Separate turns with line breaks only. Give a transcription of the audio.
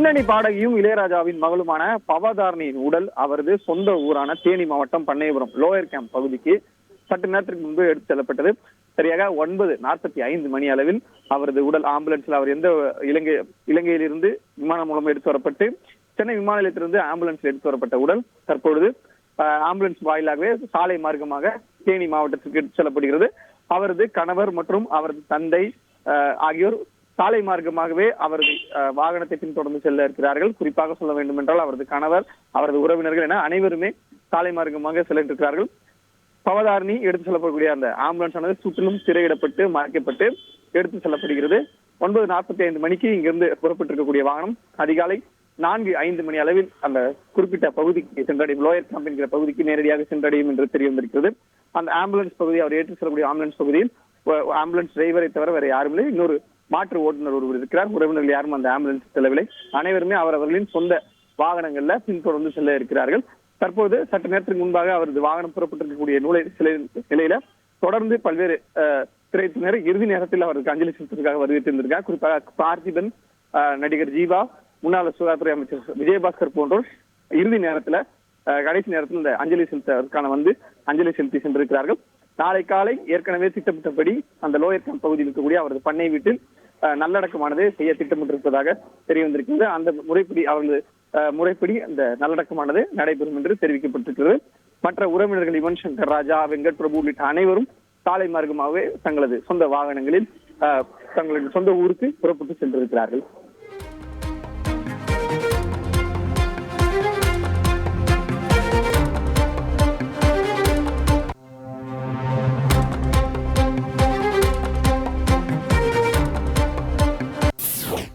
பின்னணி பாடகியும் இளையராஜாவின் மகளுமான பவதாரணியின் உடல் அவரது சொந்த ஊரான தேனி மாவட்டம் பண்ணையபுரம் லோயர் கேம்ப் பகுதிக்கு சற்று நேரத்திற்கு முன்பு எடுத்து செல்லப்பட்டது. சரியாக 9:45 மணி அளவில் அவரது உடல் ஆம்புலன்ஸ்ல அவர் எந்த இலங்கையிலிருந்து விமானம் மூலம் எடுத்து வரப்பட்டு சென்னை விமான நிலையத்திலிருந்து ஆம்புலன்ஸ்ல எடுத்து வரப்பட்ட உடல் தற்பொழுது ஆம்புலன்ஸ் வாயிலாகவே சாலை மார்க்கமாக தேனி மாவட்டத்திற்கு எடுத்து செல்லப்படுகிறது. அவரது கணவர் மற்றும் அவரது தந்தை ஆகியோர் சாலை மார்க்கமாகவே அவரது வாகனத்தை பின்தொடர்ந்து செல்ல இருக்கிறார்கள். குறிப்பாக சொல்ல வேண்டும் என்றால் அவரது கணவர், அவரது உறவினர்கள் என அனைவருமே சாலை மார்க்கமாக செல்ல இருக்கிறார்கள். பவதாரணி எடுத்து செல்லப்படக்கூடிய அந்த ஆம்புலன்ஸ் ஆனது சுற்றிலும் திரையிடப்பட்டு மறைக்கப்பட்டு எடுத்து செல்லப்படுகிறது. 9:45 மணிக்கு இங்கிருந்து புறப்பட்டிருக்கக்கூடிய வாகனம் அதிகாலை 4:05 மணி அளவில் அந்த குறிப்பிட்ட பகுதிக்கு சென்றடையும், லோயர் கேம்ப் என்கிற பகுதிக்கு நேரடியாக சென்றடையும் என்று தெரிய வந்திருக்கிறது. அந்த ஆம்புலன்ஸ் பகுதி, அவர் ஏற்றி செல்லக்கூடிய ஆம்புலன்ஸ் பகுதியில் ஆம்புலன்ஸ் டிரைவரை தவிர வேற யாரும் இல்லை. இன்னொரு மாற்று ஓட்டுநர் ஒருவர் இருக்கிறார். உறவினர்கள் யாரும் அந்த ஆம்புலன்ஸ் செல்லவில்லை. அனைவருமே அவரவர்களின் சொந்த வாகனங்கள்ல பின்தொடர்ந்து செல்ல இருக்கிறார்கள். தற்போது சற்று நேரத்திற்கு முன்பாக அவரது வாகனம் புறப்பட்டிருக்கக்கூடிய நிலையில தொடர்ந்து பல்வேறு திரைத்துறையினர் இறுதி நேரத்தில் அவருக்கு அஞ்சலி செலுத்துவதற்காக வருவித்திருந்திருக்கார். குறிப்பாக பார்த்திபன், நடிகர் ஜீவா, முன்னாள் சுகாதாரத்துறை அமைச்சர் விஜயபாஸ்கர் போன்றோர் இறுதி நேரத்துல கடைசி நேரத்தில் இந்த அஞ்சலி செலுத்துவதற்கான அஞ்சலி செலுத்தி சென்றிருக்கிறார்கள். நாளை காலை ஏற்கனவே திட்டமிட்டபடி அந்த லோயர் கேம்ப் பகுதியில் இருக்கக்கூடிய அவரது பண்ணை வீட்டில் நல்லடக்கமானது செய்ய திட்டமிட்டிருப்பதாக தெரிய வந்திருக்கிறது. அந்த முறைப்படி அந்த நல்லடக்கமானது நடைபெறும் என்று தெரிவிக்கப்பட்டிருக்கிறது. மற்ற உறவினர்கள் யுவன் சங்கர் ராஜா, வெங்கட் பிரபு உள்ளிட்ட அனைவரும் சாலை மார்க்கமாகவே தங்களது சொந்த வாகனங்களில் தங்களது சொந்த ஊருக்கு புறப்பட்டு சென்றிருக்கிறார்கள்.